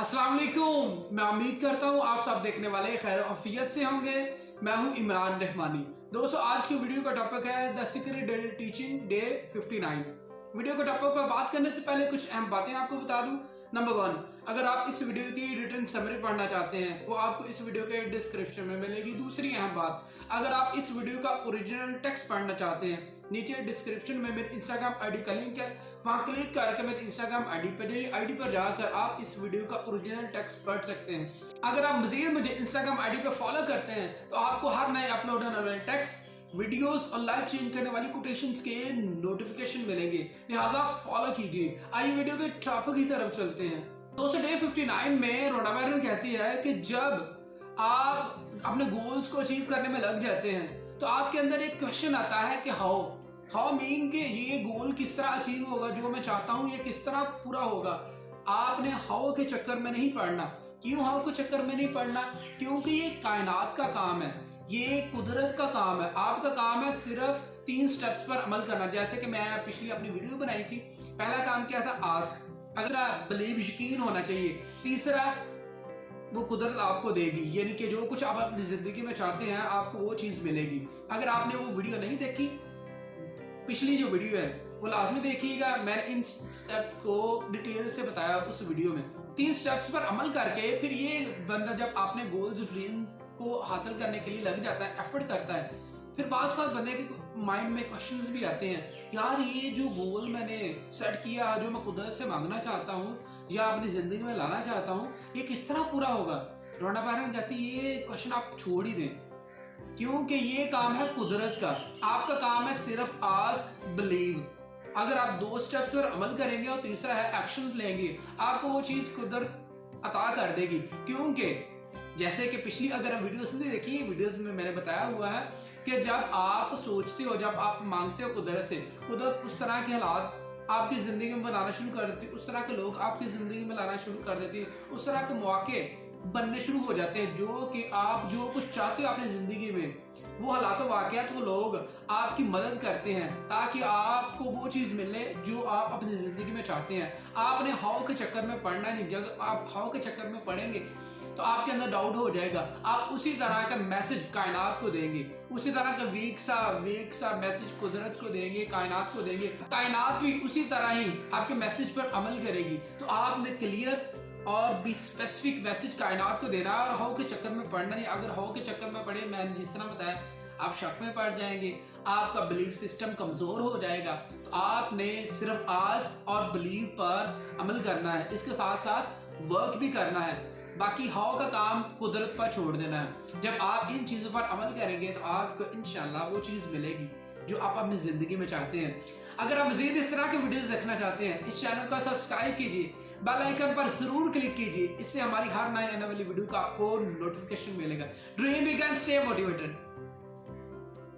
अस्सलाम वालेकुम। मैं उम्मीद करता हूँ आप सब देखने वाले खैर आफियत से होंगे। मैं हूँ इमरान रहमानी। दोस्तों, आज की वीडियो का टॉपिक है the secret daily teaching day 59। Video के टॉपिक पर बात करने से पहले कुछ अहम बातें आपको बता दूं। नंबर 1, अगर आप इस वीडियो की रिटन समरी पढ़ना चाहते हैं वो आपको इस वीडियो के डिस्क्रिप्शन में मिलेगी। दूसरी अहम बात, अगर आप इस वीडियो का ओरिजिनल टेक्स्ट पढ़ना चाहते हैं, नीचे डिस्क्रिप्शन में मेरे इंस्टाग्राम आईडी का लिंक है, वहां क्लिक करके मेरे इंस्टाग्राम आईडी पर जाकर आप इस वीडियो का ओरिजिनल टेक्स्ट पढ़ सकते हैं। अगर आप मजीद मुझे इंस्टाग्राम आईडी पर फॉलो करते हैं तो आपको हर नए अपलोड होने वाले टेक्स्ट, वीडियोस और लाइव चेंज करने वाली कोटेशंस के नोटिफिकेशन मिलेंगे, लिहाजा फॉलो कीजिए। आइए वीडियो के टॉपिक की तरफ चलते हैं। दोस्तों, डे 59 में रोना बैरन कहती है कि जब आप अपने गोल्स को अचीव करने में लग जाते हैं तो आपके अंदर एक क्वेश्चन आता है कि हाउ मीन कि ये गोल किस तरह अचीव होगा, जो मैं चाहता हूँ ये किस तरह पूरा होगा। आपने हाउ के चक्कर में नहीं पड़ना। क्यों हाउ के चक्कर में नहीं पड़ना? क्योंकि ये कायनात का काम है, ये कुदरत का काम है। आपका काम है सिर्फ 3 स्टेप्स पर अमल करना। जैसे कि मैं पिछली अपनी वीडियो बनाई थी, पहला काम क्या था? आस्क। अगला बिलीव, यकीन होना चाहिए। तीसरा, वो कुदरत आपको देगी, यानी कि जो कुछ आप अपनी जिंदगी में चाहते हैं आपको वो चीज मिलेगी। अगर आपने वो वीडियो नहीं देखी, पिछली जो वीडियो है वो लाजमी देखिएगा। मैंने इन स्टेप को डिटेल से बताया उस वीडियो में। 3 स्टेप्स पर अमल करके फिर ये बंदा जब आपने गोल्स ड्रीम को हासिल करने के लिए लग जाता है, एफर्ट करता है, फिर बात बंदे के माइंड में क्वेश्चंस भी आते हैं, यार ये जो गोल मैंने सेट किया, जो मैं कुदरत से मांगना चाहता हूँ या अपनी जिंदगी में लाना चाहता हूँ, ये किस तरह पूरा होगा? रोना बैरन कहती ये क्वेश्चन आप छोड़ ही दें, क्योंकि ये काम है कुदरत का। आपका काम है सिर्फ आस्क, बिलीव। अगर आप 2 स्टेप्स पर अमल करेंगे और तीसरा है एक्शन लेंगे, आपको वो चीज कुदरत अता कर देगी। क्योंकि जैसे कि पिछली अगर आप वीडियोस नहीं देखी, वीडियोस में मैंने बताया हुआ है कि जब आप सोचते हो, जब आप मांगते हो कुदरत से, कुदरत उस तरह के हालात आपकी जिंदगी में बनाना शुरू कर देती है, उस तरह के लोग आपकी जिंदगी में लाना शुरू कर देती है, उस तरह के मौके बनने शुरू हो जाते हैं जो कि आप जो कुछ चाहते हो अपनी जिंदगी में, वो हालात वाकयात, वो लोग आपकी मदद करते हैं ताकि आपको वो चीज मिले जो आप अपनी जिंदगी में चाहते हैं। आपने हाउ के चक्कर में पढ़ना नहीं। जब आप हाउ के चक्कर में पढ़ेंगे तो आपके अंदर डाउट हो जाएगा। आप उसी तरह का मैसेज कायनात को देंगे, उसी तरह का वीक सा मैसेज कुदरत को देंगे, कायनात को देंगे। कायनात भी उसी तरह ही आपके मैसेज पर अमल करेगी। तो आपने क्लियर और भी स्पेसिफिक मैसेज कायनात को देना और हाउ के चक्कर में पढ़ना नहीं। अगर हाउ के चक्कर में पढ़े, मैंने जिस तरह बताया, आप शक में पड़ जाएंगे, आपका बिलीफ सिस्टम कमजोर हो जाएगा। तो आपने सिर्फ आस्क और बिलीव पर अमल करना है, इसके साथ साथ वर्क भी करना है। बाकी हाउ का काम कुदरत पर छोड़ देना है। जब आप इन चीजों पर अमल करेंगे तो आपको इंशाल्लाह वो चीज मिलेगी जो आप अपनी जिंदगी में चाहते हैं। अगर आप मजीद इस तरह के वीडियोस देखना चाहते हैं, इस चैनल को सब्सक्राइब कीजिए, बेल आइकन पर जरूर क्लिक कीजिए। इससे हमारी हर नए आने वाली वीडियो का आपको नोटिफिकेशन मिलेगा। Dream big and stay motivated.